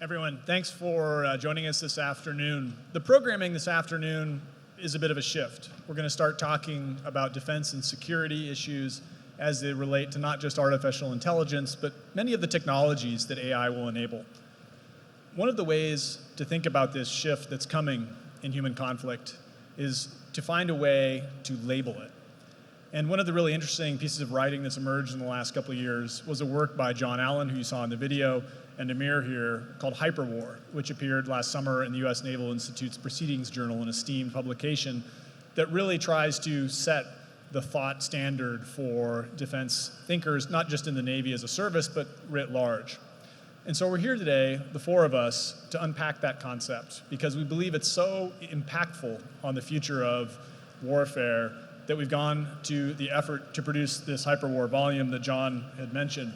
Everyone, thanks for joining us this afternoon. The programming this afternoon is a bit of a shift. We're going to start talking about defense and security issues as they relate to not just artificial intelligence, but many of the technologies that AI will enable. One of the ways to think about this shift that's coming in human conflict is to find a way to label it. And one of the really interesting pieces of writing that's emerged in the last couple of years was a work by John Allen, who you saw in the video, and Amir here, called HYPERWAR, which appeared last summer in the US Naval Institute's Proceedings Journal, an esteemed publication that really tries to set the thought standard for defense thinkers, not just in the Navy as a service, but writ large. And so we're here today, the four of us, to unpack that concept, because we believe it's so impactful on the future of warfare that we've gone to the effort to produce this HYPERWAR volume that John had mentioned,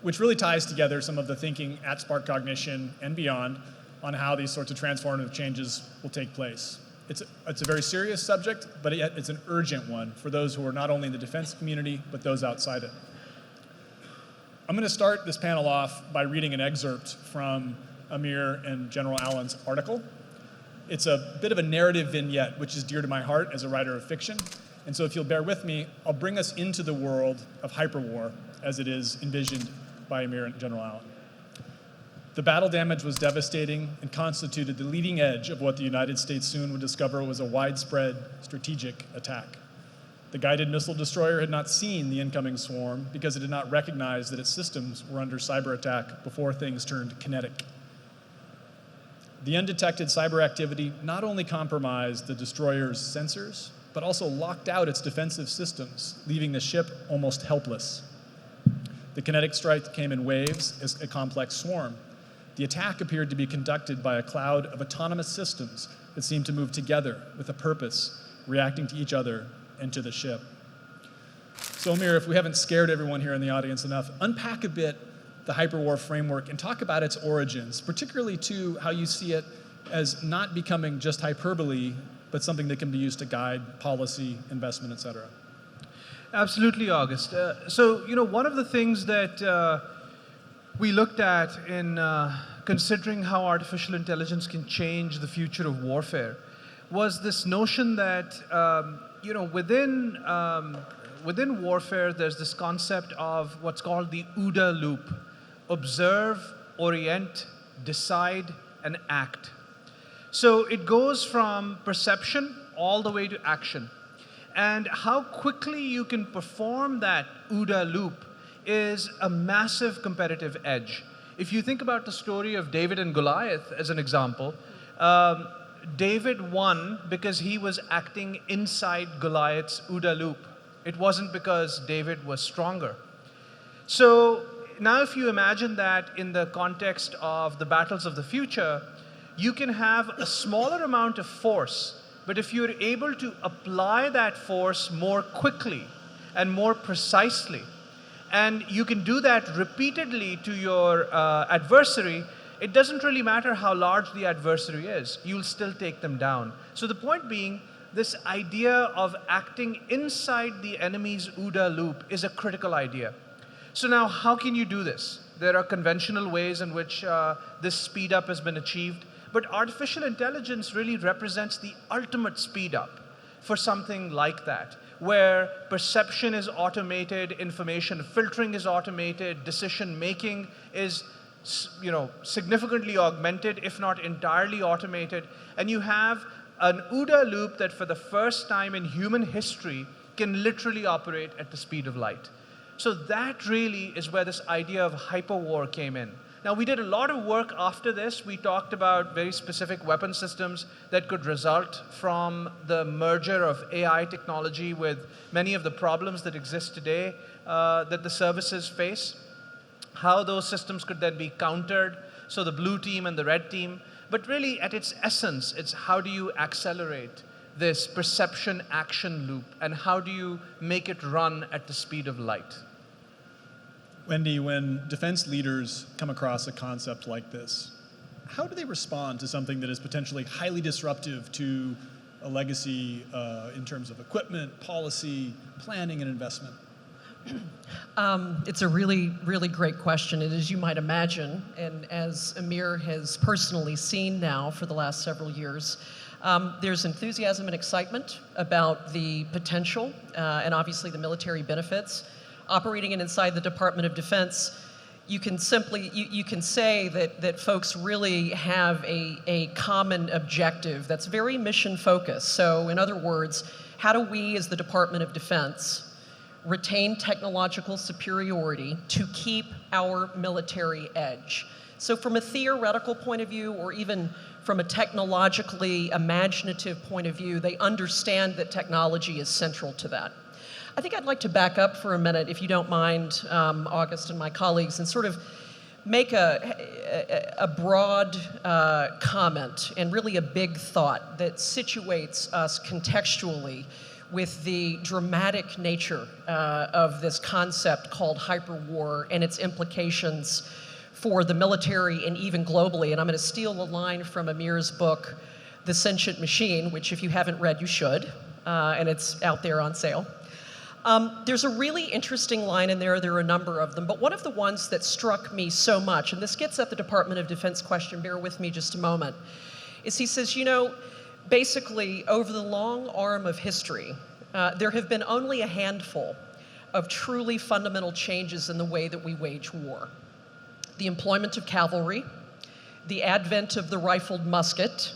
which really ties together some of the thinking at SparkCognition and beyond on how these sorts of transformative changes will take place. It's a very serious subject, but yet it's an urgent one for those who are not only in the defense community, but those outside it. I'm going to start this panel off by reading an excerpt from Amir and General Allen's article. It's a bit of a narrative vignette, which is dear to my heart as a writer of fiction. And so if you'll bear with me, I'll bring us into the world of HYPERWAR as it is envisioned by Amir and General Allen. The battle damage was devastating and constituted the leading edge of what the United States soon would discover was a widespread strategic attack. The guided missile destroyer had not seen the incoming swarm because it did not recognize that its systems were under cyber attack before things turned kinetic. The undetected cyber activity not only compromised the destroyer's sensors, but also locked out its defensive systems, leaving the ship almost helpless. The kinetic strike came in waves as a complex swarm. The attack appeared to be conducted by a cloud of autonomous systems that seemed to move together with a purpose, reacting to each other and to the ship. So Amir, if we haven't scared everyone here in the audience enough, unpack a bit the HYPERWAR framework and talk about its origins, particularly to how you see it as not becoming just hyperbole, but something that can be used to guide policy, investment, et cetera. Absolutely, August. So, one of the things that we looked at in considering how artificial intelligence can change the future of warfare was this notion that, within warfare, there's this concept of what's called the OODA loop: observe, orient, decide, and act. So it goes from perception all the way to action. And how quickly you can perform that OODA loop is a massive competitive edge. If you think about the story of David and Goliath as an example, David won because he was acting inside Goliath's OODA loop. It wasn't because David was stronger. So now if you imagine that in the context of the battles of the future, you can have a smaller amount of force, but if you're able to apply that force more quickly and more precisely, and you can do that repeatedly to your adversary, it doesn't really matter how large the adversary is, you'll still take them down. So the point being, this idea of acting inside the enemy's OODA loop is a critical idea. So now, how can you do this? There are conventional ways in which this speed up has been achieved, but artificial intelligence really represents the ultimate speed up for something like that, where perception is automated, information filtering is automated, decision making is significantly augmented, if not entirely automated, and you have an OODA loop that for the first time in human history can literally operate at the speed of light. So that really is where this idea of HYPERWAR came in. Now, we did a lot of work after this. We talked about very specific weapon systems that could result from the merger of AI technology with many of the problems that exist today that the services face, how those systems could then be countered, so the blue team and the red team. But really, at its essence, it's how do you accelerate this perception-action loop, and how do you make it run at the speed of light? Wendy, when defense leaders come across a concept like this, how do they respond to something that is potentially highly disruptive to a legacy in terms of equipment, policy, planning, and investment? It's a really, really great question. And as you might imagine, and as Amir has personally seen now for the last several years, there's enthusiasm and excitement about the potential and obviously the military benefits. Operating inside the Department of Defense, you can say that folks really have a common objective that's very mission focused. So in other words, how do we as the Department of Defense retain technological superiority to keep our military edge? So from a theoretical point of view, or even from a technologically imaginative point of view, they understand that technology is central to that. I think I'd like to back up for a minute, if you don't mind, August and my colleagues, and sort of make a broad comment and really a big thought that situates us contextually with the dramatic nature of this concept called hyperwar and its implications for the military and even globally. And I'm going to steal a line from Amir's book, The Sentient Machine, which if you haven't read, you should, and it's out there on sale. There's a really interesting line in there. There are a number of them, but one of the ones that struck me so much, and this gets at the Department of Defense question, bear with me just a moment, is he says, you know, basically, over the long arm of history, there have been only a handful of truly fundamental changes in the way that we wage war. The employment of cavalry, the advent of the rifled musket,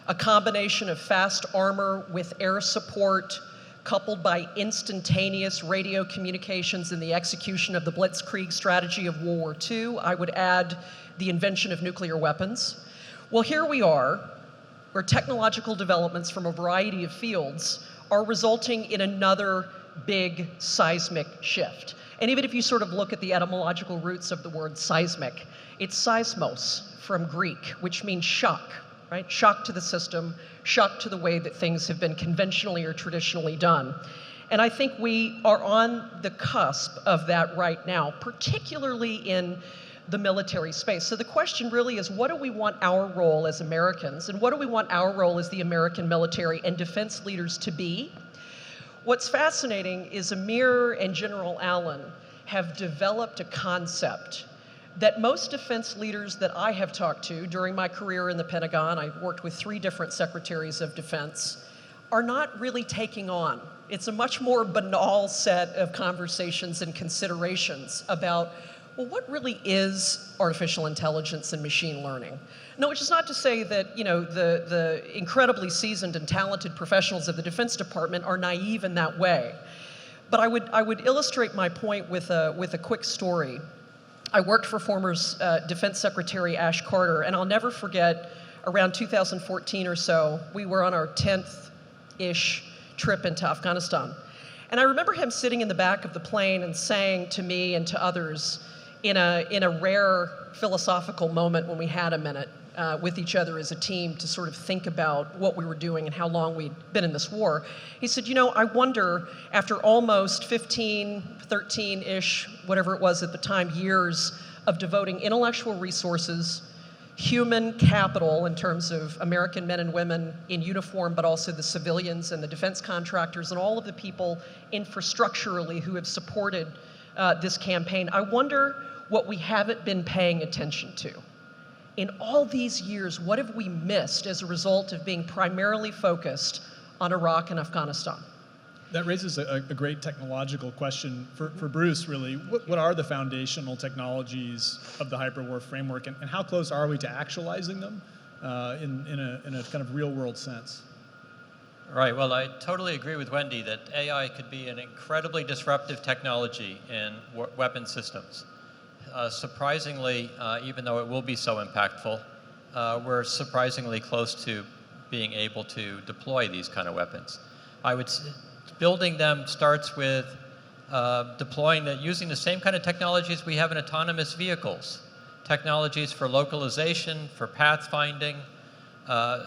a combination of fast armor with air support, coupled by instantaneous radio communications and the execution of the blitzkrieg strategy of World War II. I would add the invention of nuclear weapons. Well, here we are, where technological developments from a variety of fields are resulting in another big seismic shift. And even if you sort of look at the etymological roots of the word seismic, it's seismos from Greek, which means shock, right? Shock to the system, shock to the way that things have been conventionally or traditionally done. And I think we are on the cusp of that right now, particularly in the military space. So the question really is, what do we want our role as Americans, and what do we want our role as the American military and defense leaders to be? What's fascinating is Amir and General Allen have developed a concept that most defense leaders that I have talked to during my career in the Pentagon, I worked with 3 different secretaries of defense, are not really taking on. It's a much more banal set of conversations and considerations about, well, what really is artificial intelligence and machine learning? No, which is not to say that, you know, the incredibly seasoned and talented professionals of the Defense Department are naive in that way. But I would illustrate my point with a quick story. I worked for former Defense Secretary Ash Carter, and I'll never forget, around 2014 or so, we were on our 10th-ish trip into Afghanistan. And I remember him sitting in the back of the plane and saying to me and to others, in a rare philosophical moment when we had a minute with each other as a team to sort of think about what we were doing and how long we'd been in this war, he said, you know, I wonder, after almost 15, 13-ish, whatever it was at the time, years of devoting intellectual resources, human capital in terms of American men and women in uniform, but also the civilians and the defense contractors and all of the people infrastructurally who have supported this campaign, I wonder what we haven't been paying attention to. In all these years, what have we missed as a result of being primarily focused on Iraq and Afghanistan? That raises a great technological question for Bruce, really. What are the foundational technologies of the hyperwar framework, and how close are we to actualizing them in a kind of real-world sense? Right, well, I totally agree with Wendy that AI could be an incredibly disruptive technology in weapon systems. Surprisingly, even though it will be so impactful, we're surprisingly close to being able to deploy these kind of weapons. Building them starts with deploying using the same kind of technologies we have in autonomous vehicles. Technologies for localization, for pathfinding,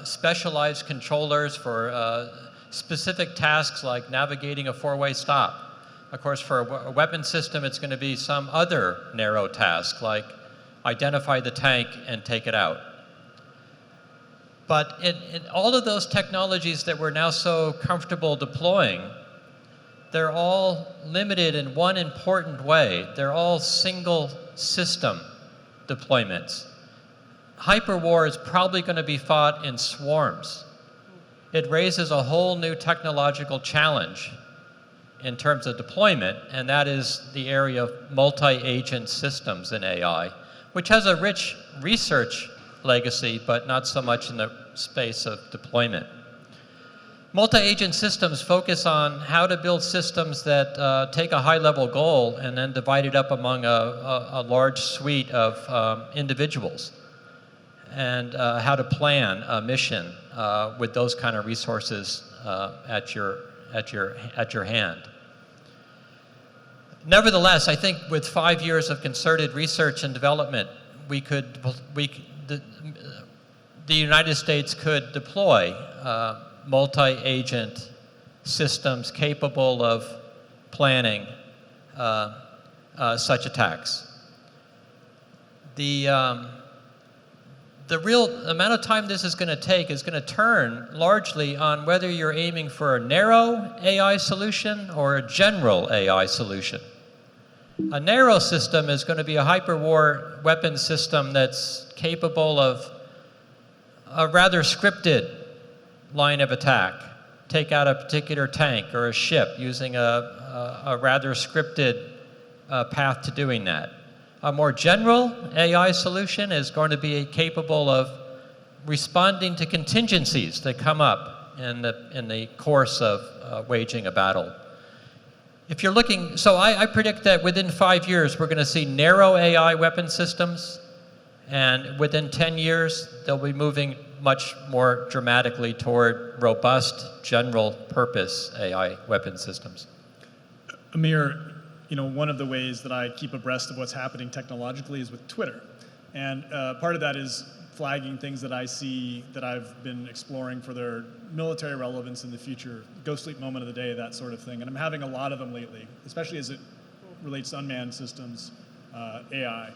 specialized controllers for specific tasks like navigating a 4-way stop. Of course, for a weapon system, it's going to be some other narrow task, like identify the tank and take it out. But in all of those technologies that we're now so comfortable deploying, they're all limited in one important way. They're all single system deployments. Hyperwar is probably going to be fought in swarms. It raises a whole new technological challenge in terms of deployment, and that is the area of multi-agent systems in AI, which has a rich research legacy, but not so much in the space of deployment. Multi-agent systems focus on how to build systems that take a high-level goal and then divide it up among a large suite of individuals, and how to plan a mission with those kind of resources at your hand. Nevertheless, I think with 5 years of concerted research and development, the United States could deploy multi-agent systems capable of planning such attacks. The real amount of time this is going to take is going to turn largely on whether you're aiming for a narrow AI solution or a general AI solution. A narrow system is going to be a hyperwar weapon system that's capable of a rather scripted line of attack. Take out a particular tank or a ship using a rather scripted path to doing that. A more general AI solution is going to be capable of responding to contingencies that come up in the course of waging a battle. If you're looking, so I predict that within 5 years we're going to see narrow AI weapon systems, and within 10 years they'll be moving much more dramatically toward robust general purpose AI weapon systems. Amir, one of the ways that I keep abreast of what's happening technologically is with Twitter. And part of that is flagging things that I see that I've been exploring for their military relevance in the future, ghost sleep moment of the day, that sort of thing. And I'm having a lot of them lately, especially as it relates to unmanned systems, AI.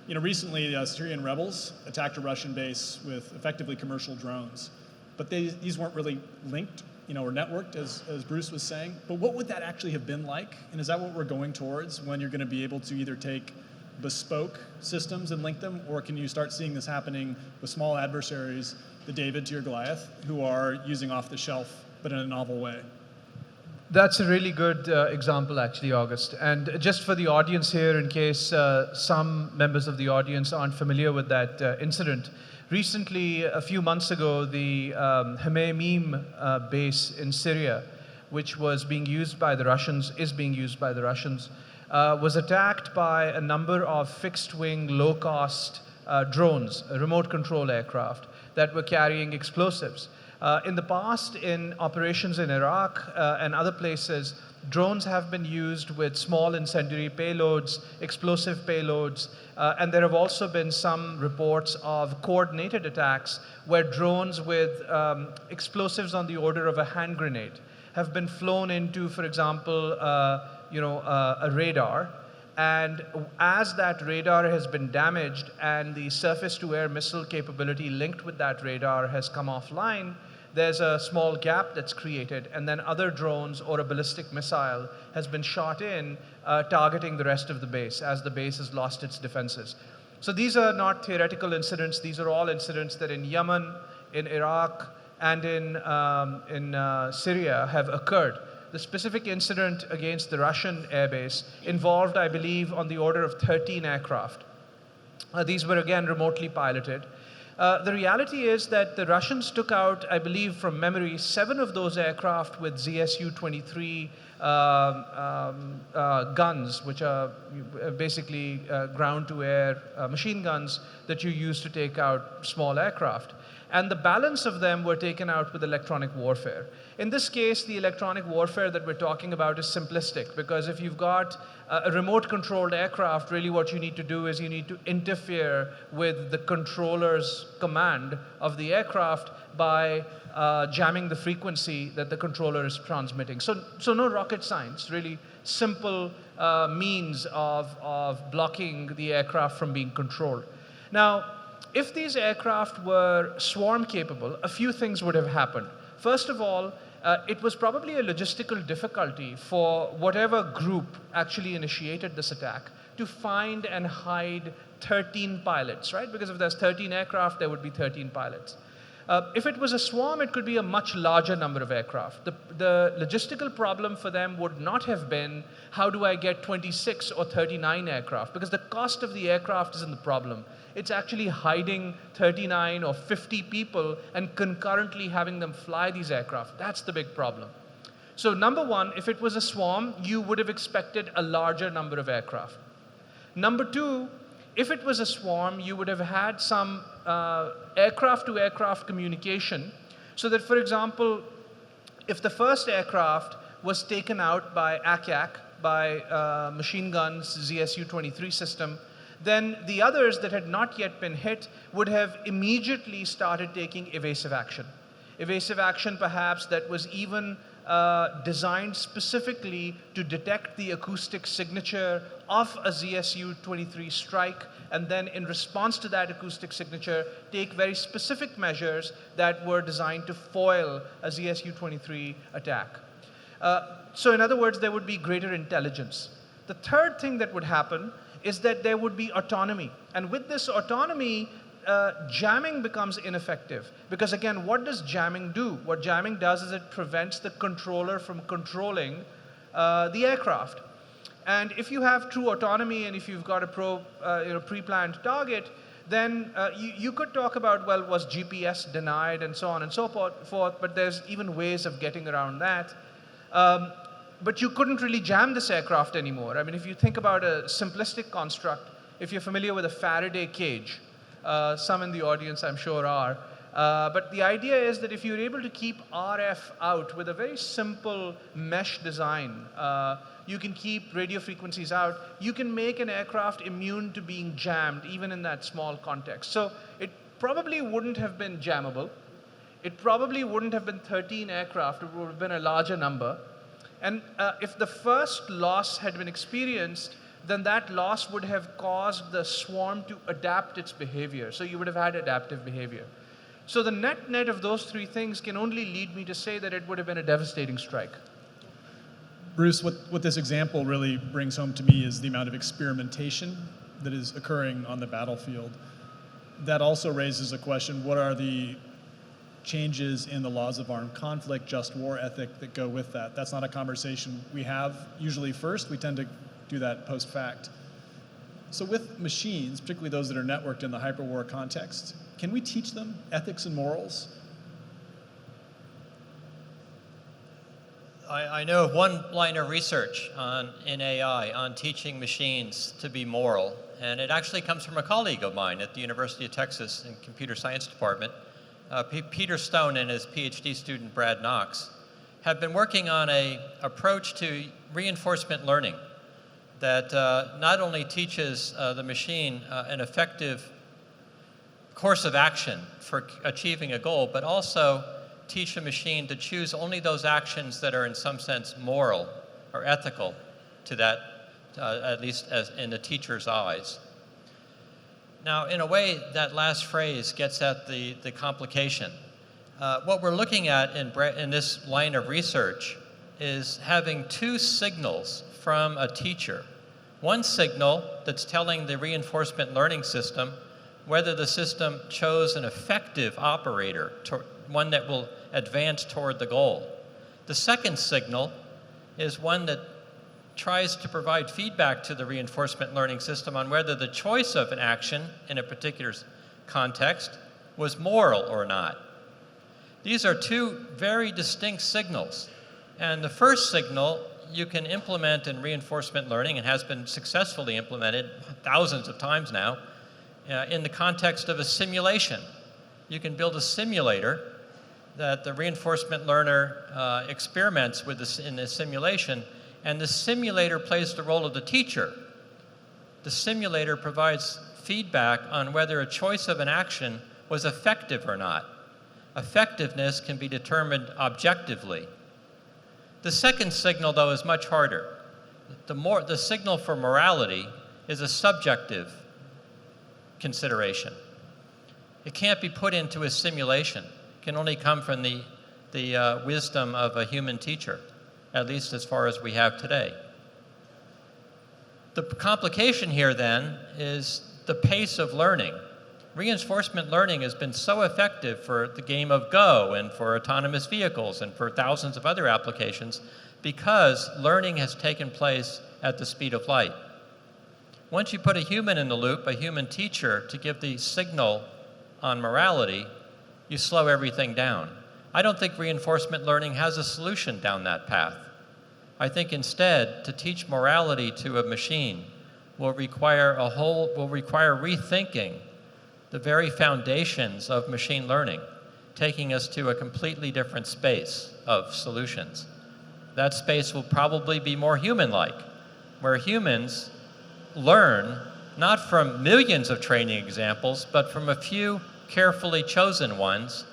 Recently the Syrian rebels attacked a Russian base with effectively commercial drones. But these weren't really linked or networked, as Bruce was saying. But what would that actually have been like? And is that what we're going towards when you're going to be able to either take bespoke systems and link them, or can you start seeing this happening with small adversaries, the David to your Goliath, who are using off the shelf, but in a novel way? That's a really good example, actually, August. And just for the audience here, in case some members of the audience aren't familiar with that incident, recently, a few months ago, the Hmeimim base in Syria, which was being used by the Russians, was attacked by a number of fixed-wing, low-cost drones, remote control aircraft that were carrying explosives. In the past, in operations in Iraq and other places, drones have been used with small incendiary payloads, explosive payloads, and there have also been some reports of coordinated attacks where drones with explosives on the order of a hand grenade have been flown into, for example, a radar. And as that radar has been damaged and the surface-to-air missile capability linked with that radar has come offline, there's a small gap that's created, and then other drones or a ballistic missile has been shot in, targeting the rest of the base as the base has lost its defenses. So these are not theoretical incidents. These are all incidents that in Yemen, in Iraq, and in Syria have occurred. The specific incident against the Russian airbase involved, I believe, on the order of 13 aircraft. These were, again, remotely piloted. The reality is that the Russians took out, I believe from memory, 7 of those aircraft with ZSU-23 guns, which are basically ground-to-air machine guns that you use to take out small aircraft. And the balance of them were taken out with electronic warfare. In this case, the electronic warfare that we're talking about is simplistic, because if you've got a remote-controlled aircraft, really what you need to do is you need to interfere with the controller's command of the aircraft by jamming the frequency that the controller is transmitting. So no rocket science, really simple means of blocking the aircraft from being controlled. Now, if these aircraft were swarm capable, a few things would have happened. First of all, it was probably a logistical difficulty for whatever group actually initiated this attack to find and hide 13 pilots, right? Because if there's 13 aircraft, there would be 13 pilots. If it was a swarm, it could be a much larger number of aircraft. The logistical problem for them would not have been, how do I get 26 or 39 aircraft? Because the cost of the aircraft isn't the problem. It's actually hiding 39 or 50 people and concurrently having them fly these aircraft. That's the big problem. So number one, if it was a swarm, you would have expected a larger number of aircraft. Number two, if it was a swarm, you would have had some aircraft-to-aircraft communication, so that, for example, if the first aircraft was taken out by ACAC, by machine guns, ZSU-23 system, then the others that had not yet been hit would have immediately started taking evasive action. Evasive action, perhaps, that was even designed specifically to detect the acoustic signature of a ZSU-23 strike, and then in response to that acoustic signature, take very specific measures that were designed to foil a ZSU-23 attack. So in other words, there would be greater intelligence. The third thing that would happen is that there would be autonomy. And with this autonomy, jamming becomes ineffective. Because again, what does jamming do? What jamming does is it prevents the controller from controlling the aircraft. And if you have true autonomy and if you've got a pre-planned target, then you could talk about, well, was GPS denied and so on and so forth, but there's even ways of getting around that. But you couldn't really jam this aircraft anymore. I mean, if you think about a simplistic construct, if you're familiar with a Faraday cage, some in the audience I'm sure are, but the idea is that if you're able to keep RF out with a very simple mesh design, you can keep radio frequencies out, you can make an aircraft immune to being jammed, even in that small context. So it probably wouldn't have been jammable. It probably wouldn't have been 13 aircraft, it would have been a larger number. And if the first loss had been experienced, then that loss would have caused the swarm to adapt its behavior. So you would have had adaptive behavior. So the net of those three things can only lead me to say that it would have been a devastating strike. Bruce, what this example really brings home to me is the amount of experimentation that is occurring on the battlefield. That also raises a question, what are the changes in the laws of armed conflict, just war ethic that go with that? That's not a conversation we have usually first. We tend to do that post fact. So with machines, particularly those that are networked in the hyperwar context, can we teach them ethics and morals? I know of one line of research in AI on teaching machines to be moral, and it actually comes from a colleague of mine at the University of Texas in Computer Science Department. Peter Stone and his PhD student Brad Knox have been working on an approach to reinforcement learning that not only teaches the machine an effective course of action for achieving a goal, but also teach a machine to choose only those actions that are in some sense moral or ethical to that, at least as in the teacher's eyes. Now, in a way, that last phrase gets at the complication. What we're looking at in this line of research is having two signals from a teacher. One signal that's telling the reinforcement learning system whether the system chose an effective operator, one that will advance toward the goal. The second signal is one that tries to provide feedback to the reinforcement learning system on whether the choice of an action in a particular context was moral or not. These are two very distinct signals. And the first signal you can implement in reinforcement learning and has been successfully implemented thousands of times now in the context of a simulation. You can build a simulator that the reinforcement learner experiments with in the simulation, and the simulator plays the role of the teacher. The simulator provides feedback on whether a choice of an action was effective or not. Effectiveness can be determined objectively. The second signal, though, is much harder. The signal for morality is a subjective consideration. It can't be put into a simulation. It can only come from the the wisdom of a human teacher, at least as far as we have today. The complication here then is the pace of learning. Reinforcement learning has been so effective for the game of Go and for autonomous vehicles and for thousands of other applications because learning has taken place at the speed of light. Once you put a human in the loop, a human teacher, to give the signal on morality, you slow everything down. I don't think reinforcement learning has a solution down that path. I think instead, to teach morality to a machine will require rethinking the very foundations of machine learning, taking us to a completely different space of solutions. That space will probably be more human-like, where humans learn not from millions of training examples, but from a few carefully chosen ones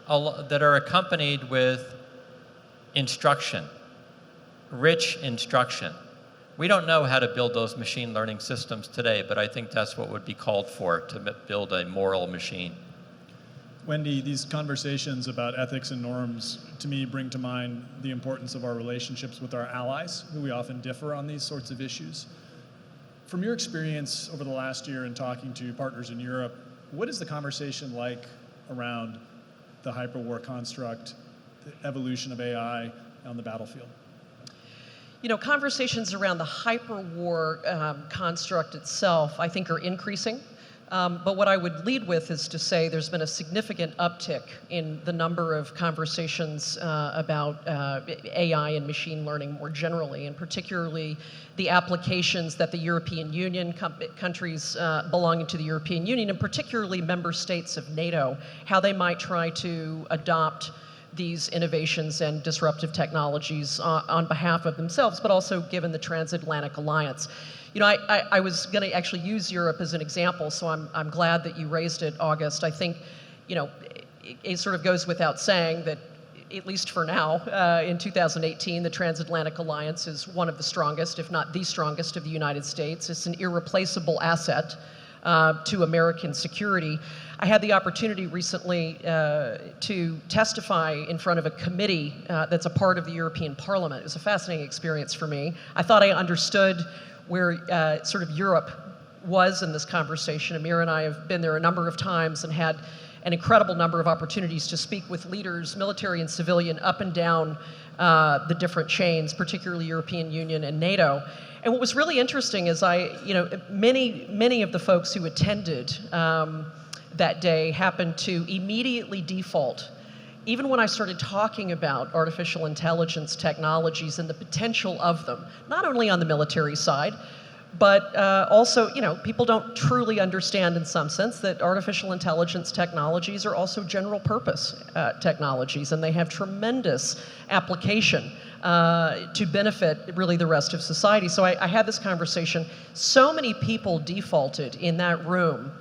that are accompanied with instruction, rich instruction. We don't know how to build those machine learning systems today, but I think that's what would be called for to build a moral machine. Wendy, these conversations about ethics and norms, to me, bring to mind the importance of our relationships with our allies, who we often differ on these sorts of issues. From your experience over the last year in talking to partners in Europe, what is the conversation like around the hyperwar construct, the evolution of AI on the battlefield? You know, conversations around the hyperwar construct itself, I think, are increasing. But what I would lead with is to say there's been a significant uptick in the number of conversations about AI and machine learning more generally, and particularly the applications that the European Union, countries belonging to the European Union, and particularly member states of NATO, how they might try to adopt these innovations and disruptive technologies on behalf of themselves, but also given the transatlantic alliance. You know, I was going to actually use Europe as an example, so I'm glad that you raised it, August. I think, you know, it sort of goes without saying that, at least for now, in 2018, the transatlantic alliance is one of the strongest, if not the strongest, of the United States. It's an irreplaceable asset to American security. I had the opportunity recently to testify in front of a committee that's a part of the European Parliament. It was a fascinating experience for me. I thought I understood where sort of Europe was in this conversation. Amir and I have been there a number of times and had an incredible number of opportunities to speak with leaders, military and civilian, up and down the different chains, particularly European Union and NATO. And what was really interesting is many of the folks who attended that day happened to immediately default, even when I started talking about artificial intelligence technologies and the potential of them, not only on the military side, but also, you know, people don't truly understand in some sense that artificial intelligence technologies are also general purpose technologies, and they have tremendous application to benefit really the rest of society. So I had this conversation. So many people defaulted in that room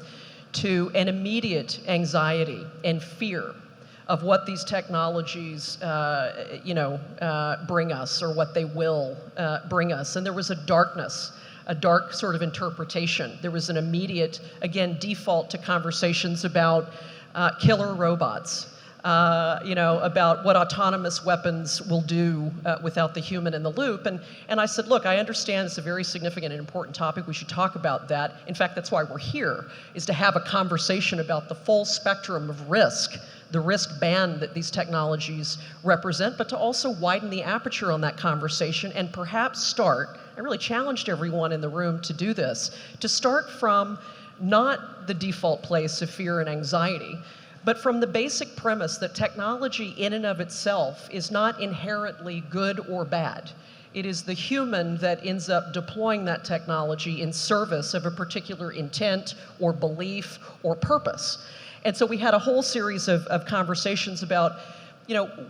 to an immediate anxiety and fear of what these technologies, bring us, or what they will bring us. And there was a dark sort of interpretation. There was an immediate, again, default to conversations about killer robots, about what autonomous weapons will do without the human in the loop. And I said, look, I understand it's a very significant and important topic. We should talk about that. In fact, that's why we're here, is to have a conversation about the full spectrum of risk, the risk band that these technologies represent, but to also widen the aperture on that conversation and perhaps start, I really challenged everyone in the room to do this, to start from not the default place of fear and anxiety, but from the basic premise that technology in and of itself is not inherently good or bad. It is the human that ends up deploying that technology in service of a particular intent or belief or purpose. And so we had a whole series of conversations about,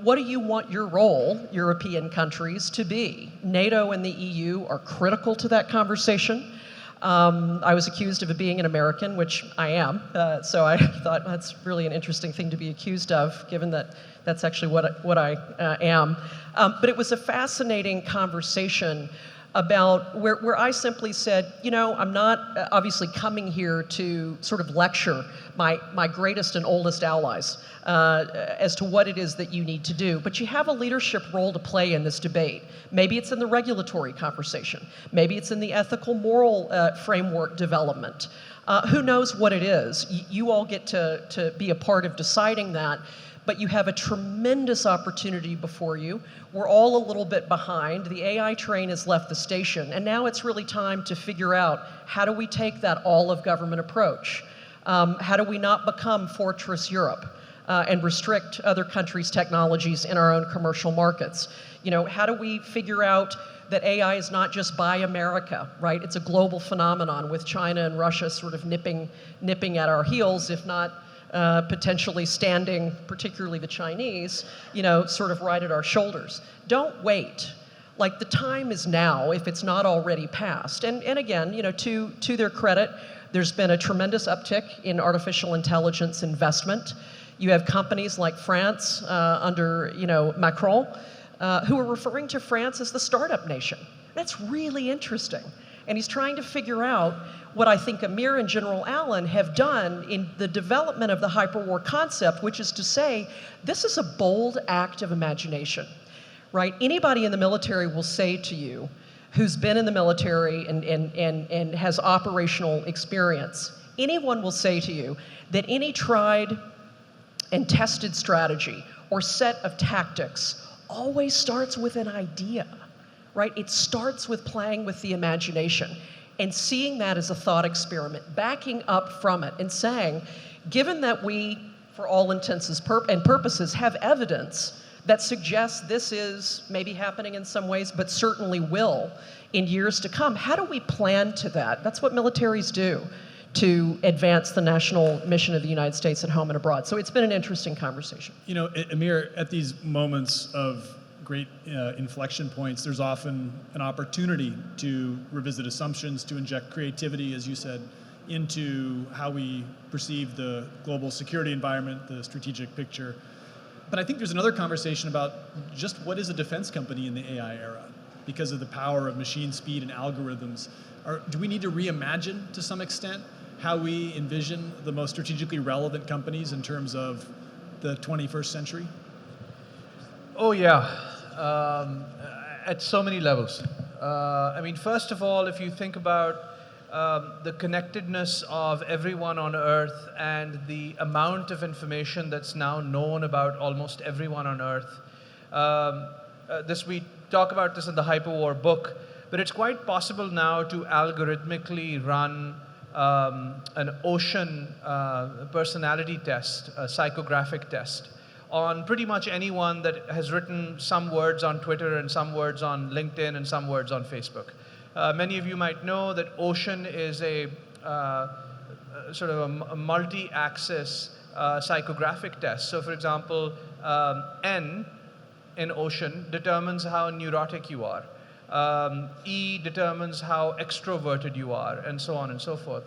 what do you want your role, European countries, to be? NATO and the EU are critical to that conversation. I was accused of being an American, which I am, so I thought that's really an interesting thing to be accused of, given that that's actually what I am. But it was a fascinating conversation about where I simply said, you know, I'm not obviously coming here to sort of lecture my greatest and oldest allies as to what it is that you need to do, but you have a leadership role to play in this debate. Maybe it's in the regulatory conversation. Maybe it's in the ethical, moral framework development. Who knows what it is? You all get to be a part of deciding that, but you have a tremendous opportunity before you. We're all a little bit behind. The AI train has left the station, and now it's really time to figure out, how do we take that all-of-government approach? How do we not become Fortress Europe and restrict other countries' technologies in our own commercial markets? You know, how do we figure out that AI is not just Buy America, right? It's a global phenomenon with China and Russia sort of nipping at our heels, if not potentially standing, particularly the Chinese, you know, sort of right at our shoulders. Don't wait. Like, the time is now, if it's not already past. And again, you know, to their credit, there's been a tremendous uptick in artificial intelligence investment. You have companies like France under, you know, Macron, who are referring to France as the startup nation. That's really interesting. And he's trying to figure out what I think Amir and General Allen have done in the development of the hyperwar concept, which is to say, this is a bold act of imagination, right? Anybody in the military will say to you, who's been in the military and has operational experience, anyone will say to you that any tried and tested strategy or set of tactics always starts with an idea, right? It starts with playing with the imagination and seeing that as a thought experiment, backing up from it and saying, given that we, for all intents and purposes, have evidence that suggests this is maybe happening in some ways, but certainly will in years to come, how do we plan to that? That's what militaries do to advance the national mission of the United States at home and abroad. So it's been an interesting conversation. You know, Amir, at these moments of great inflection points, there's often an opportunity to revisit assumptions, to inject creativity, as you said, into how we perceive the global security environment, the strategic picture. But I think there's another conversation about just what is a defense company in the AI era, because of the power of machine speed and algorithms. Do we need to reimagine, to some extent, how we envision the most strategically relevant companies in terms of the 21st century? Oh, yeah. At so many levels. I mean, first of all, if you think about the connectedness of everyone on Earth and the amount of information that's now known about almost everyone on Earth, we talk about this in the HYPERWAR book, but it's quite possible now to algorithmically run an ocean personality test, a psychographic test, on pretty much anyone that has written some words on Twitter and some words on LinkedIn and some words on Facebook. Many of you might know that ocean is a sort of a multi-axis psychographic test. So for example, N in ocean determines how neurotic you are. E determines how extroverted you are, and so on and so forth.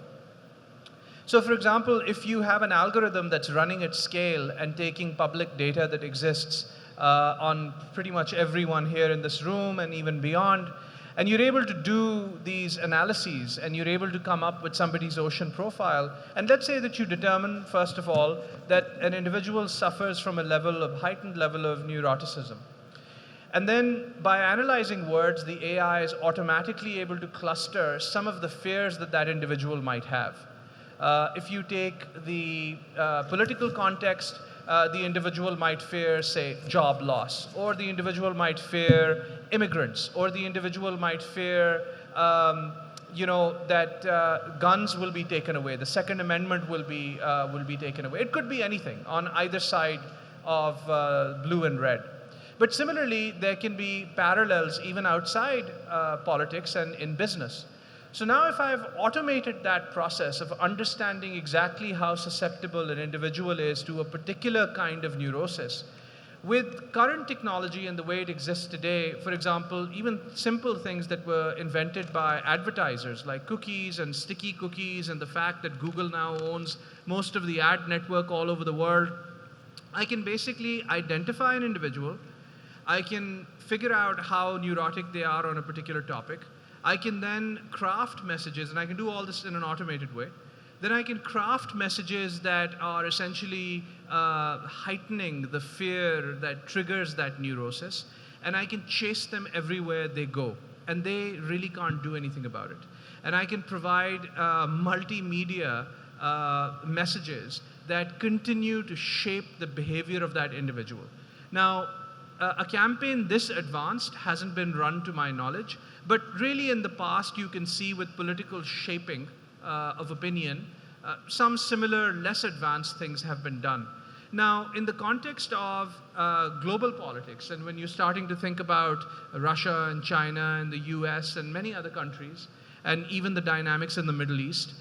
So for example, if you have an algorithm that's running at scale and taking public data that exists on pretty much everyone here in this room and even beyond, and you're able to do these analyses and you're able to come up with somebody's ocean profile, and let's say that you determine, first of all, that an individual suffers from a heightened level of neuroticism. And then by analyzing words, the AI is automatically able to cluster some of the fears that that individual might have. If you take the political context, the individual might fear, say, job loss, or the individual might fear immigrants, or the individual might fear, that guns will be taken away, the Second Amendment will be taken away. It could be anything on either side of blue and red. But similarly, there can be parallels even outside politics and in business. So now if I've automated that process of understanding exactly how susceptible an individual is to a particular kind of neurosis, with current technology and the way it exists today, for example, even simple things that were invented by advertisers like cookies and sticky cookies and the fact that Google now owns most of the ad network all over the world, I can basically identify an individual, I can figure out how neurotic they are on a particular topic. I can then craft messages, and I can do all this in an automated way. Then I can craft messages that are essentially heightening the fear that triggers that neurosis, and I can chase them everywhere they go, and they really can't do anything about it. And I can provide multimedia messages that continue to shape the behavior of that individual. Now, a campaign this advanced hasn't been run to my knowledge, but really in the past you can see with political shaping of opinion, some similar, less advanced things have been done. Now, in the context of global politics, and when you're starting to think about Russia and China and the US and many other countries, and even the dynamics in the Middle East,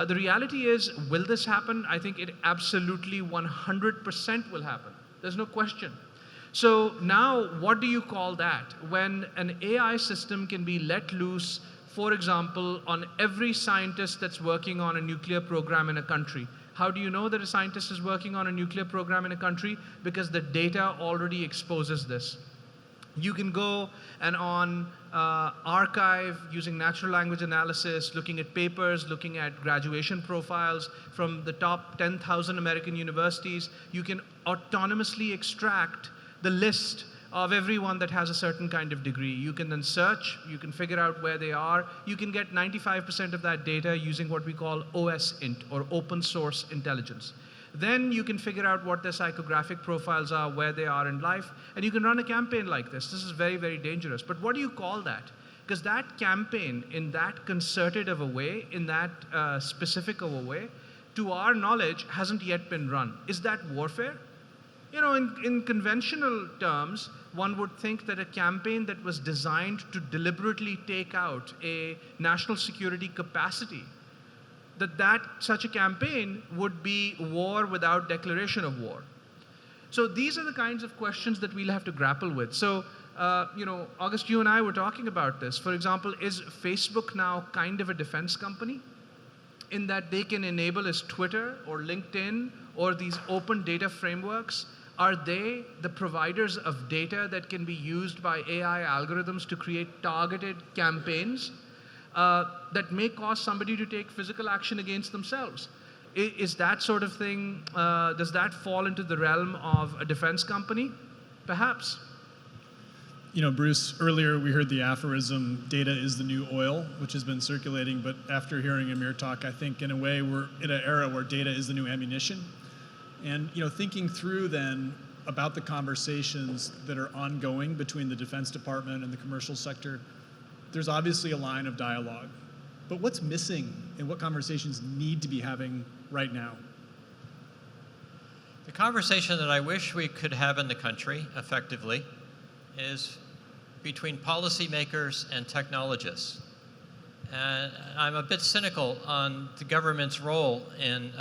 the reality is, will this happen? I think it absolutely 100% will happen. There's no question. So now, what do you call that? When an AI system can be let loose, for example, on every scientist that's working on a nuclear program in a country. How do you know that a scientist is working on a nuclear program in a country? Because the data already exposes this. You can go and on archive using natural language analysis, looking at papers, looking at graduation profiles from the top 10,000 American universities. You can autonomously extract the list of everyone that has a certain kind of degree. You can then search, you can figure out where they are. You can get 95% of that data using what we call OSINT, or open source intelligence. Then you can figure out what their psychographic profiles are, where they are in life, and you can run a campaign like this. This is very, very dangerous. But what do you call that? Because that campaign, in that concerted of a way, in that specific of a way, to our knowledge, hasn't yet been run. Is that warfare? You know, in conventional terms, one would think that a campaign that was designed to deliberately take out a national security capacity, that such a campaign would be war without declaration of war. So these are the kinds of questions that we'll have to grapple with. So, August, you and I were talking about this. For example, is Facebook now kind of a defense company in that they can enable as Twitter or LinkedIn or these open data frameworks? Are they the providers of data that can be used by AI algorithms to create targeted campaigns that may cause somebody to take physical action against themselves? Is that sort of thing, does that fall into the realm of a defense company? Perhaps. You know, Bruce, earlier we heard the aphorism, data is the new oil, which has been circulating, but after hearing Amir talk, I think in a way we're in an era where data is the new ammunition. And, you know, thinking through then about the conversations that are ongoing between the Defense Department and the commercial sector, there's obviously a line of dialogue. But what's missing and what conversations need to be having right now? The conversation that I wish we could have in the country effectively is between policymakers and technologists. And I'm a bit cynical on the government's role in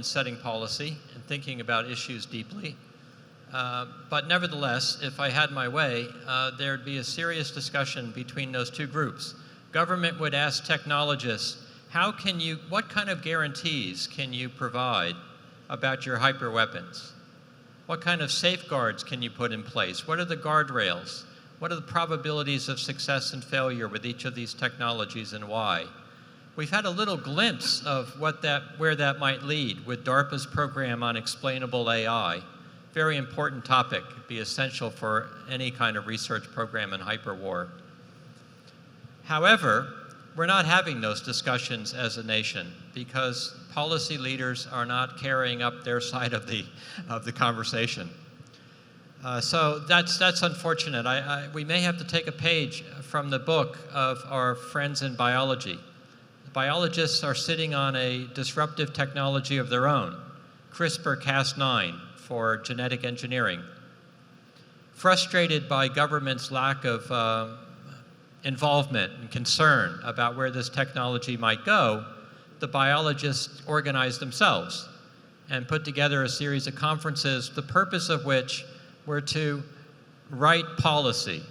setting policy and thinking about issues deeply. But nevertheless, if I had my way, there'd be a serious discussion between those two groups. Government would ask technologists, what kind of guarantees can you provide about your hyperweapons? What kind of safeguards can you put in place? What are the guardrails? What are the probabilities of success and failure with each of these technologies and why? We've had a little glimpse of where that might lead with DARPA's program on explainable AI. Very important topic, be essential for any kind of research program in hyperwar. However, we're not having those discussions as a nation because policy leaders are not carrying up their side of the conversation. So that's unfortunate. We may have to take a page from the book of our friends in biology. The biologists are sitting on a disruptive technology of their own, CRISPR-Cas9 for genetic engineering. Frustrated by government's lack of involvement and concern about where this technology might go, the biologists organized themselves and put together a series of conferences, the purpose of which were to write policy.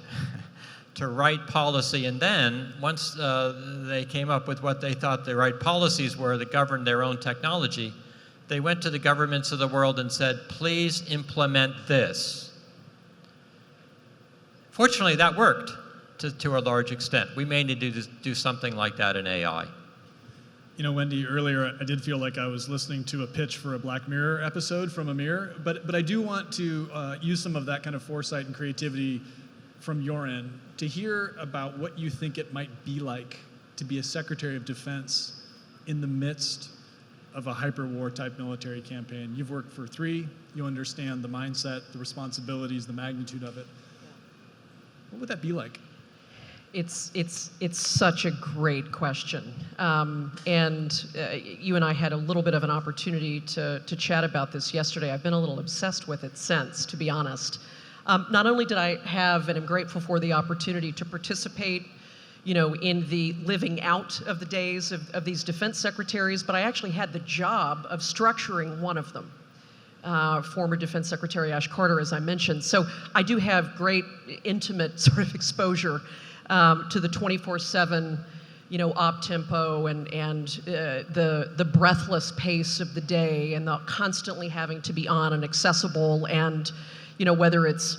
To write policy, and then once they came up with what they thought the right policies were that governed their own technology, they went to the governments of the world and said, please implement this. Fortunately, that worked to a large extent. We may need to do something like that in AI. You know, Wendy, earlier I did feel like I was listening to a pitch for a Black Mirror episode from Amir, but I do want to use some of that kind of foresight and creativity from your end to hear about what you think it might be like to be a Secretary of Defense in the midst of a hyperwar type military campaign. You've worked for 3, you understand the mindset, the responsibilities, the magnitude of it. What would that be like? It's such a great question. And you and I had a little bit of an opportunity to chat about this yesterday. I've been a little obsessed with it since, to be honest. Not only did I have, and I'm grateful for the opportunity to participate, you know, in the living out of the days of these defense secretaries, but I actually had the job of structuring one of them. Former Defense Secretary Ash Carter, as I mentioned. So I do have great intimate sort of exposure to the 24/7, you know, op tempo and the breathless pace of the day and the constantly having to be on and accessible, and, you know, whether it's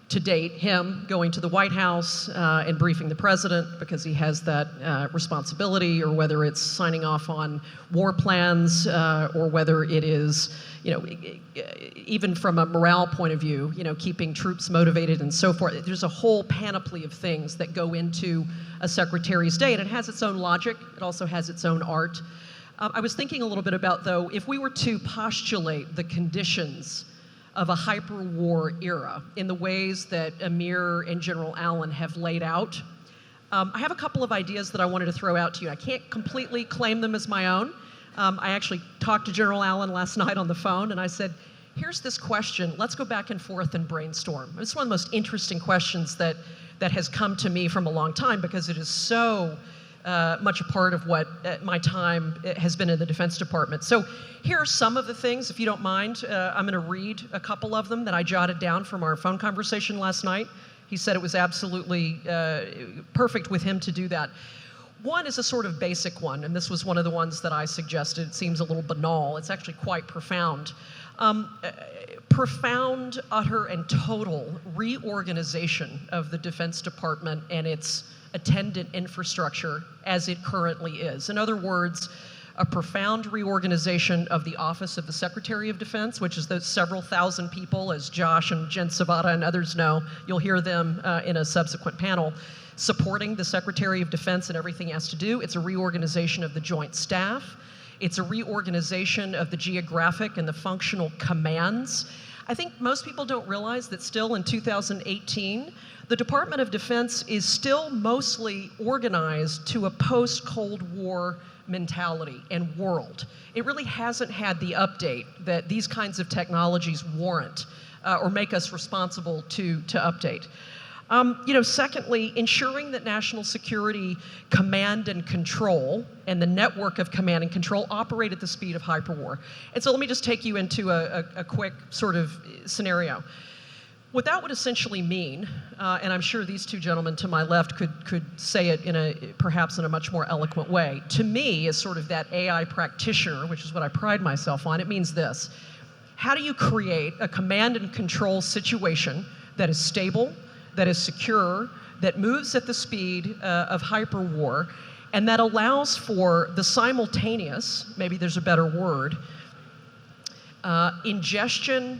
to date him going to the White House and briefing the president because he has that responsibility, or whether it's signing off on war plans, or whether it is, you know, even from a morale point of view, you know, keeping troops motivated and so forth. There's a whole panoply of things that go into a secretary's day, and it has its own logic. It also has its own art. I was thinking a little bit about, though, if we were to postulate the conditions of a hyperwar era in the ways that Amir and General Allen have laid out, I have a couple of ideas that I wanted to throw out to you. I can't completely claim them as my own. I actually talked to General Allen last night on the phone, and I said, here's this question. Let's go back and forth and brainstorm. It's one of the most interesting questions that has come to me from a long time, because it is so much a part of what my time has been in the Defense Department. So here are some of the things, if you don't mind. I'm going to read a couple of them that I jotted down from our phone conversation last night. He said it was absolutely perfect with him to do that. One is a sort of basic one, and this was one of the ones that I suggested. It seems a little banal. It's actually quite profound. Profound, utter, and total reorganization of the Defense Department and its attendant infrastructure as it currently is. In other words, a profound reorganization of the Office of the Secretary of Defense, which is those several thousand people, as Josh and Jen Savata and others know. You'll hear them in a subsequent panel, supporting the Secretary of Defense and everything he has to do. It's a reorganization of the Joint Staff. It's a reorganization of the geographic and the functional commands. I think most people don't realize that still in 2018, the Department of Defense is still mostly organized to a post-Cold War mentality and world. It really hasn't had the update that these kinds of technologies warrant or make us responsible to update. You know, secondly, ensuring that national security command and control and the network of command and control operate at the speed of hyperwar. And so let me just take you into a quick sort of scenario. What that would essentially mean, and I'm sure these two gentlemen to my left could say it perhaps in a much more eloquent way. To me, as sort of that AI practitioner, which is what I pride myself on, it means this. How do you create a command and control situation that is stable, that is secure, that moves at the speed of hyperwar, and that allows for the simultaneous, maybe there's a better word, ingestion,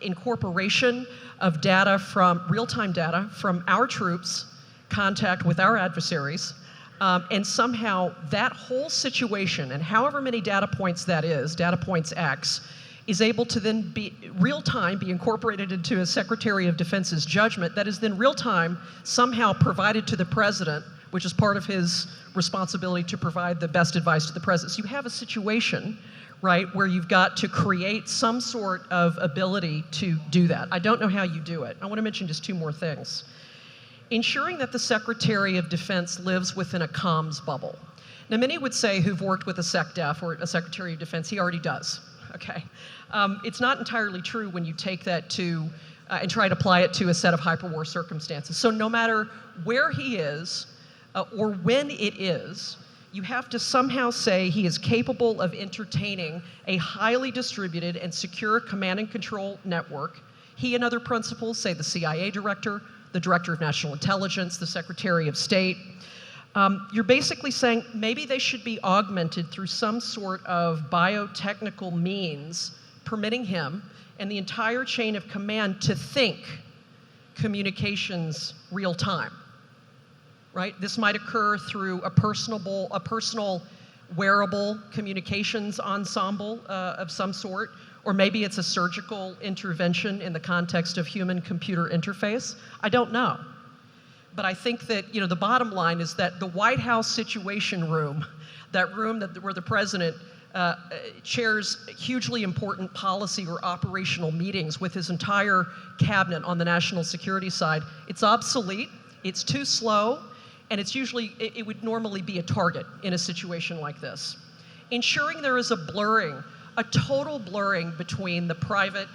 incorporation of data from real-time data from our troops, contact with our adversaries, and somehow that whole situation, and however many data points that is, data points X, is able to then be real-time, be incorporated into a Secretary of Defense's judgment that is then real-time somehow provided to the president, which is part of his responsibility to provide the best advice to the president. So you have a situation, right, where you've got to create some sort of ability to do that. I don't know how you do it. I want to mention just two more things. Ensuring that the Secretary of Defense lives within a comms bubble. Now, many would say who've worked with a SecDef or a Secretary of Defense, he already does, okay? It's not entirely true when you take that to and try to apply it to a set of hyperwar circumstances. So no matter where he is or when it is, you have to somehow say he is capable of entertaining a highly distributed and secure command and control network. He and other principals, say the CIA director, the director of national intelligence, the secretary of state, you're basically saying maybe they should be augmented through some sort of biotechnical means permitting him and the entire chain of command to think communications real time, right? This might occur through a personal wearable communications ensemble of some sort, or maybe it's a surgical intervention in the context of human-computer interface. I don't know. But I think that, the bottom line is that the White House Situation Room, that room where the president chairs hugely important policy or operational meetings with his entire cabinet on the national security side, it's obsolete, it's too slow, and it would normally be a target in a situation like this. Ensuring there is a total blurring between the private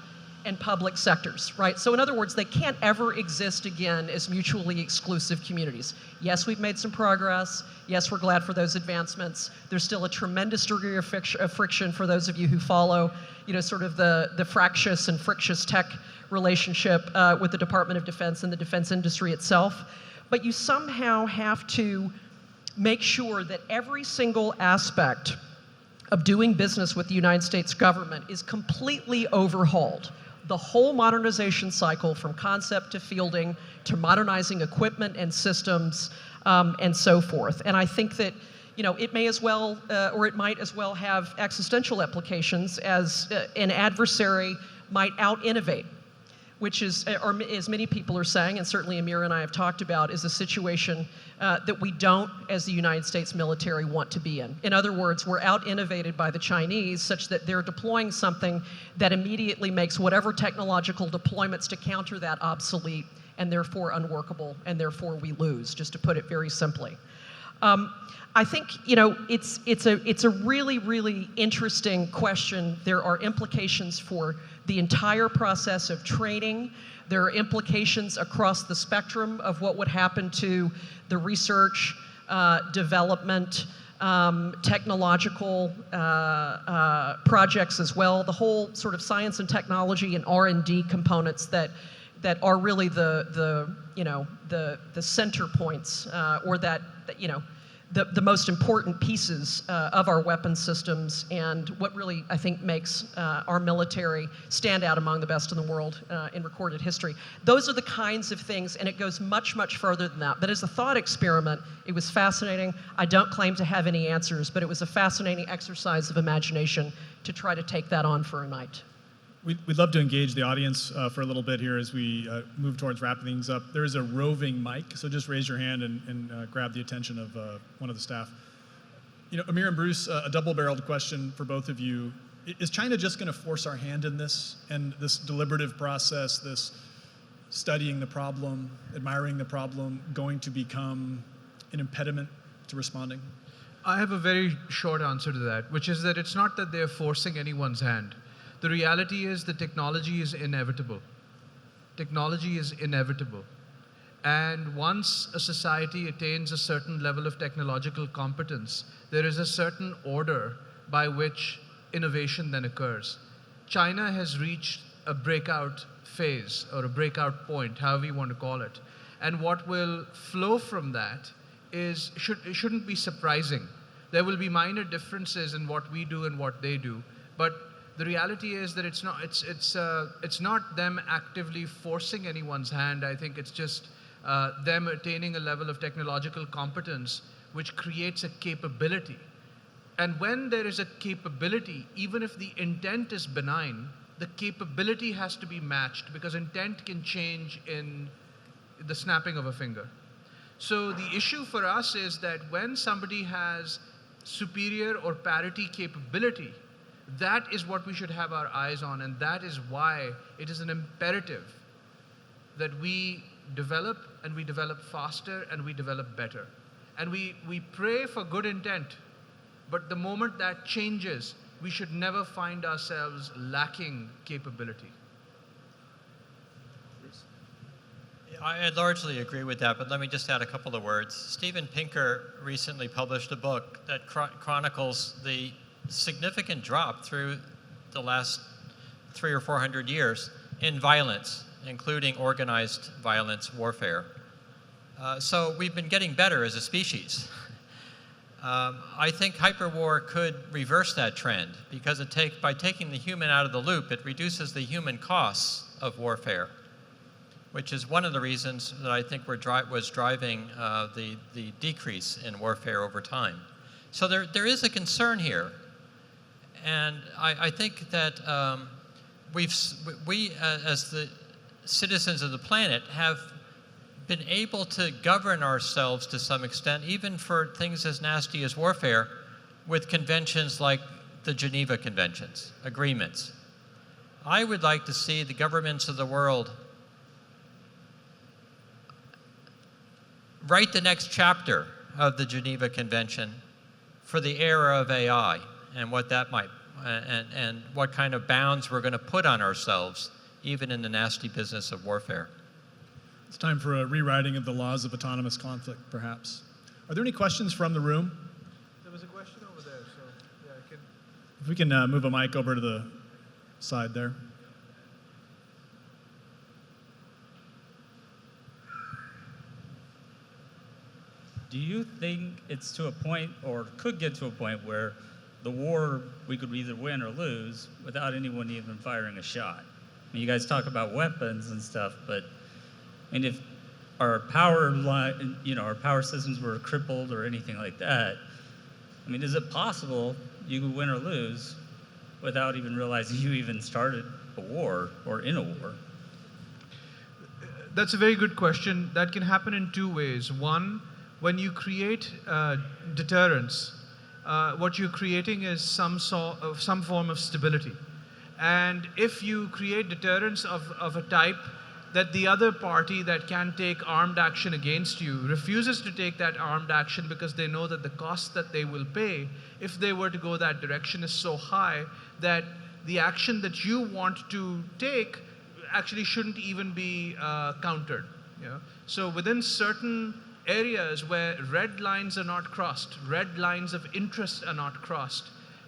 and public sectors, right? So in other words, they can't ever exist again as mutually exclusive communities. Yes, we've made some progress. Yes, we're glad for those advancements. There's still a tremendous degree of friction for those of you who follow, sort of the fractious and frictious tech relationship with the Department of Defense and the defense industry itself. But you somehow have to make sure that every single aspect of doing business with the United States government is completely overhauled. The whole modernization cycle, from concept to fielding to modernizing equipment and systems and so forth. And I think that it may as well, or it might as well have existential applications as an adversary might out-innovate, which is, or as many people are saying, and certainly Amir and I have talked about, is a situation that we don't, as the United States military, want to be in. In other words, we're out-innovated by the Chinese such that they're deploying something that immediately makes whatever technological deployments to counter that obsolete and therefore unworkable, and therefore we lose, just to put it very simply. I think it's a really, really interesting question. There are implications for the entire process of training. There are implications across the spectrum of what would happen to the research, development, technological projects as well. The whole sort of science and technology and R&D components that are really the center points or the most important pieces of our weapon systems, and what really, I think, makes our military stand out among the best in the world in recorded history. Those are the kinds of things, and it goes much, much further than that. But as a thought experiment, it was fascinating. I don't claim to have any answers, but it was a fascinating exercise of imagination to try to take that on for a night. We'd love to engage the audience for a little bit here as we move towards wrapping things up. There is a roving mic, so just raise your hand and grab the attention of one of the staff. Amir and Bruce, a double-barreled question for both of you. Is China just going to force our hand in this, and this deliberative process, this studying the problem, admiring the problem, going to become an impediment to responding? I have a very short answer to that, which is that it's not that they're forcing anyone's hand. The reality is the technology is inevitable. Technology is inevitable. And once a society attains a certain level of technological competence, there is a certain order by which innovation then occurs. China has reached a breakout phase, or a breakout point, however you want to call it. And what will flow from that it shouldn't be surprising. There will be minor differences in what we do and what they do, but the reality is that it's not them actively forcing anyone's hand. I think it's just them attaining a level of technological competence which creates a capability. And when there is a capability, even if the intent is benign, the capability has to be matched, because intent can change in the snapping of a finger. So the issue for us is that when somebody has superior or parity capability, that is what we should have our eyes on, and that is why it is an imperative that we develop, and we develop faster, and we develop better. And we pray for good intent, but the moment that changes, we should never find ourselves lacking capability. I largely agree with that, but let me just add a couple of words. Steven Pinker recently published a book that chronicles the significant drop through the last 300 or 400 years in violence, including organized violence warfare. So we've been getting better as a species. I think hyperwar could reverse that trend because by taking the human out of the loop, it reduces the human costs of warfare, which is one of the reasons that I think was driving the decrease in warfare over time. So there is a concern here, and I think that we as the citizens of the planet have been able to govern ourselves to some extent, even for things as nasty as warfare, with conventions like the Geneva Conventions, agreements. I would like to see the governments of the world write the next chapter of the Geneva Convention for the era of AI and what that might, and what kind of bounds we're going to put on ourselves, even in the nasty business of warfare. It's time for a rewriting of the laws of autonomous conflict, perhaps. Are there any questions from the room? There was a question over there, so yeah, I can. If we can move a mic over to the side there. Do you think it's to a point, or could get to a point, where the war we could either win or lose without anyone even firing a shot? I mean, you guys talk about weapons and stuff, but I mean, if our power systems were crippled or anything like that, I mean, is it possible you could win or lose without even realizing you even started a war or in a war? That's a very good question. That can happen in two ways. One, when you create deterrence, what you're creating is some form of stability. And if you create deterrence of a type that the other party that can take armed action against you refuses to take that armed action because they know that the cost that they will pay if they were to go that direction is so high that the action that you want to take actually shouldn't even be countered. You know? So within certain areas where red lines are not crossed, red lines of interest are not crossed,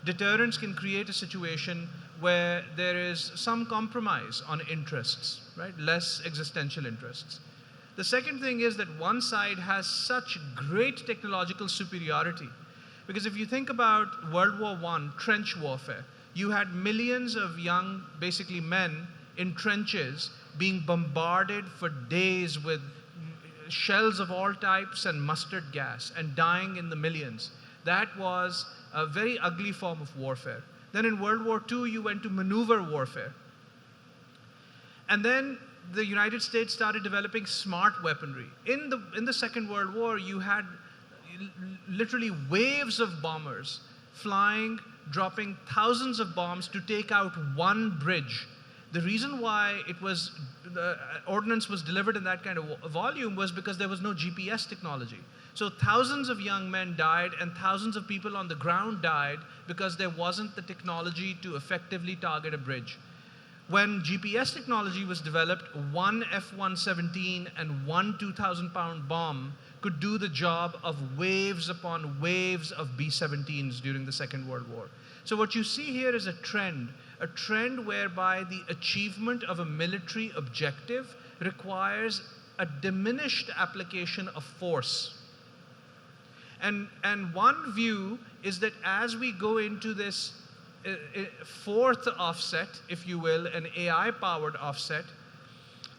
deterrence can create a situation where there is some compromise on interests, right? Less existential interests. The second thing is that one side has such great technological superiority. Because if you think about World War I, trench warfare, you had millions of young, basically men, in trenches being bombarded for days with shells of all types and mustard gas and dying in the millions. That was a very ugly form of warfare. Then in World War II, you went to maneuver warfare. And then the United States started developing smart weaponry. In the Second World War, you had literally waves of bombers flying, dropping thousands of bombs to take out one bridge. The reason why the ordnance was delivered in that kind of volume was because there was no GPS technology. So thousands of young men died and thousands of people on the ground died because there wasn't the technology to effectively target a bridge. When GPS technology was developed, one F-117 and one 2,000-pound bomb could do the job of waves upon waves of B-17s during the Second World War. So what you see here is a trend whereby the achievement of a military objective requires a diminished application of force. And one view is that as we go into this fourth offset, if you will, an AI-powered offset,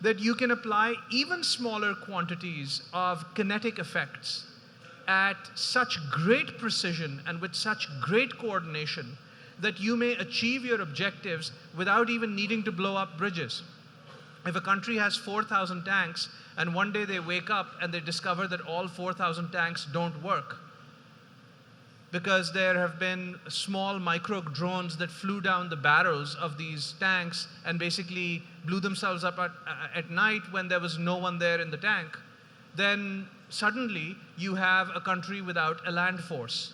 that you can apply even smaller quantities of kinetic effects at such great precision and with such great coordination that you may achieve your objectives without even needing to blow up bridges. If a country has 4,000 tanks and one day they wake up and they discover that all 4,000 tanks don't work because there have been small micro drones that flew down the barrels of these tanks and basically blew themselves up at night when there was no one there in the tank, then suddenly you have a country without a land force.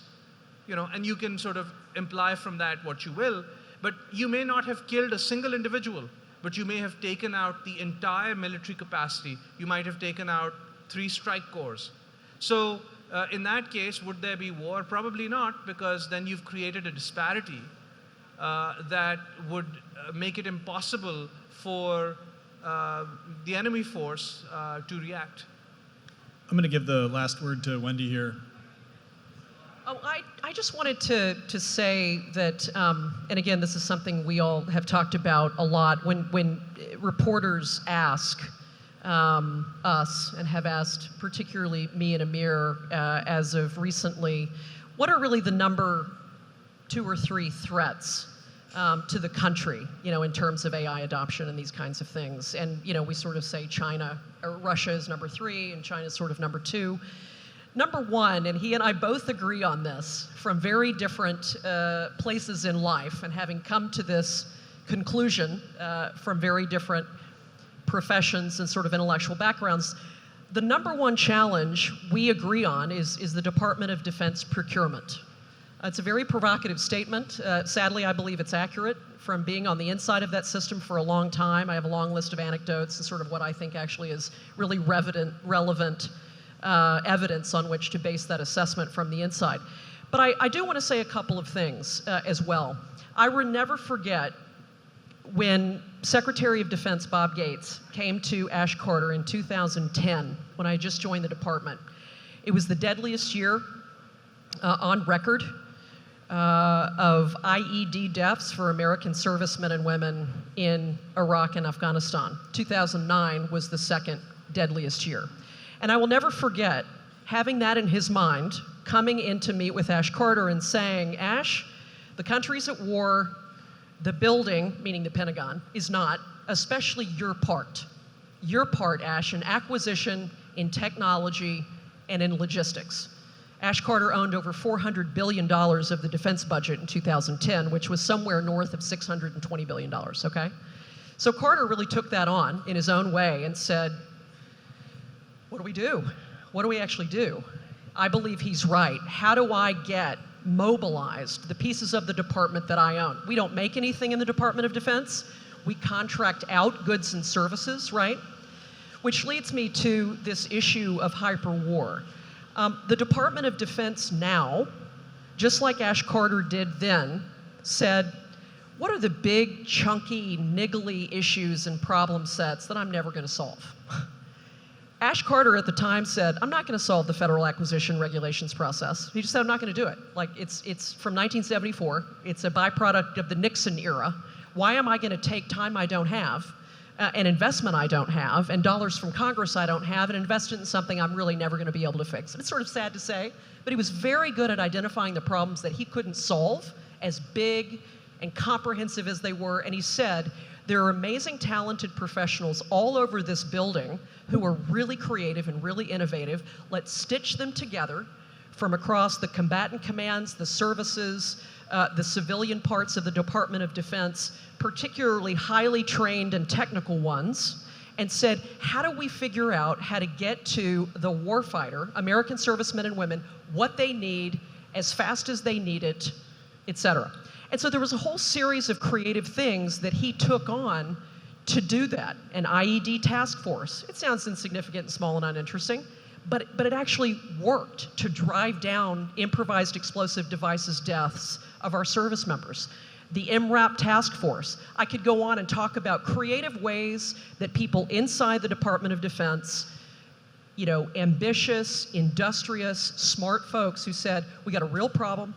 You know, and you can sort of imply from that what you will, but you may not have killed a single individual, but you may have taken out the entire military capacity. You might have taken out 3 strike corps. So in that case, would there be war? Probably not, because then you've created a disparity that would make it impossible for the enemy force to react. I'm going to give the last word to Wendy here. Oh, I just wanted to say that, and again, this is something we all have talked about a lot, when reporters ask us, and have asked particularly me and Amir as of recently, what are really the number 2 or 3 threats to the country, in terms of AI adoption and these kinds of things? And, we sort of say China, or Russia is number 3, and China is sort of number 2. Number 1, and he and I both agree on this, from very different places in life, and having come to this conclusion from very different professions and sort of intellectual backgrounds, the number 1 challenge we agree on is the Department of Defense procurement. It's a very provocative statement. Sadly, I believe it's accurate. From being on the inside of that system for a long time, I have a long list of anecdotes and sort of what I think actually is really relevant evidence on which to base that assessment from the inside. But I do want to say a couple of things as well. I will never forget when Secretary of Defense Bob Gates came to Ash Carter in 2010, when I just joined the department. It was the deadliest year on record of IED deaths for American servicemen and women in Iraq and Afghanistan. 2009 was the second deadliest year. And I will never forget having that in his mind, coming in to meet with Ash Carter and saying, Ash, the country's at war, the building, meaning the Pentagon, is not, especially your part. Your part, Ash, in acquisition, in technology, and in logistics. Ash Carter owned over $400 billion of the defense budget in 2010, which was somewhere north of $620 billion, okay? So Carter really took that on in his own way and said, what do we do? What do we actually do? I believe he's right. How do I get mobilized the pieces of the department that I own? We don't make anything in the Department of Defense. We contract out goods and services, right? Which leads me to this issue of hyperwar. The Department of Defense now, just like Ash Carter did then, said, what are the big, chunky, niggly issues and problem sets that I'm never going to solve? Ash Carter at the time said, I'm not going to solve the federal acquisition regulations process. He just said, I'm not going to do it. Like, it's from 1974. It's a byproduct of the Nixon era. Why am I going to take time I don't have, an investment I don't have, and dollars from Congress I don't have, and invest it in something I'm really never going to be able to fix? It's sort of sad to say, but he was very good at identifying the problems that he couldn't solve, as big and comprehensive as they were, and he said, there are amazing, talented professionals all over this building who are really creative and really innovative. Let's stitch them together from across the combatant commands, the services, the civilian parts of the Department of Defense, particularly highly trained and technical ones, and said, how do we figure out how to get to the warfighter, American servicemen and women, what they need as fast as they need it, et cetera. And so there was a whole series of creative things that he took on to do that. An IED task force. It sounds insignificant and small and uninteresting, but it actually worked to drive down improvised explosive devices deaths of our service members. The MRAP task force. I could go on and talk about creative ways that people inside the Department of Defense, ambitious, industrious, smart folks who said, we got a real problem.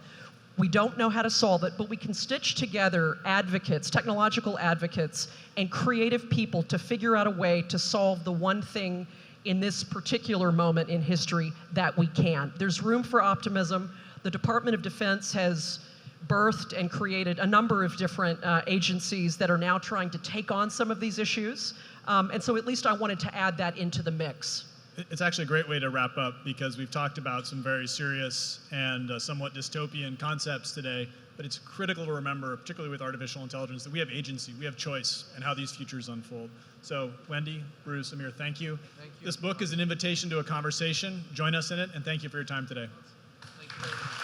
We don't know how to solve it, but we can stitch together advocates, technological advocates, and creative people to figure out a way to solve the one thing in this particular moment in history that we can. There's room for optimism. The Department of Defense has birthed and created a number of different agencies that are now trying to take on some of these issues. And so at least I wanted to add that into the mix. It's actually a great way to wrap up, because we've talked about some very serious and somewhat dystopian concepts today, but it's critical to remember, particularly with artificial intelligence, that we have agency, we have choice in how these futures unfold. So Wendy, Bruce, Amir, thank you. Thank you. This book is an invitation to a conversation. Join us in it, and thank you for your time today. Thank you very much.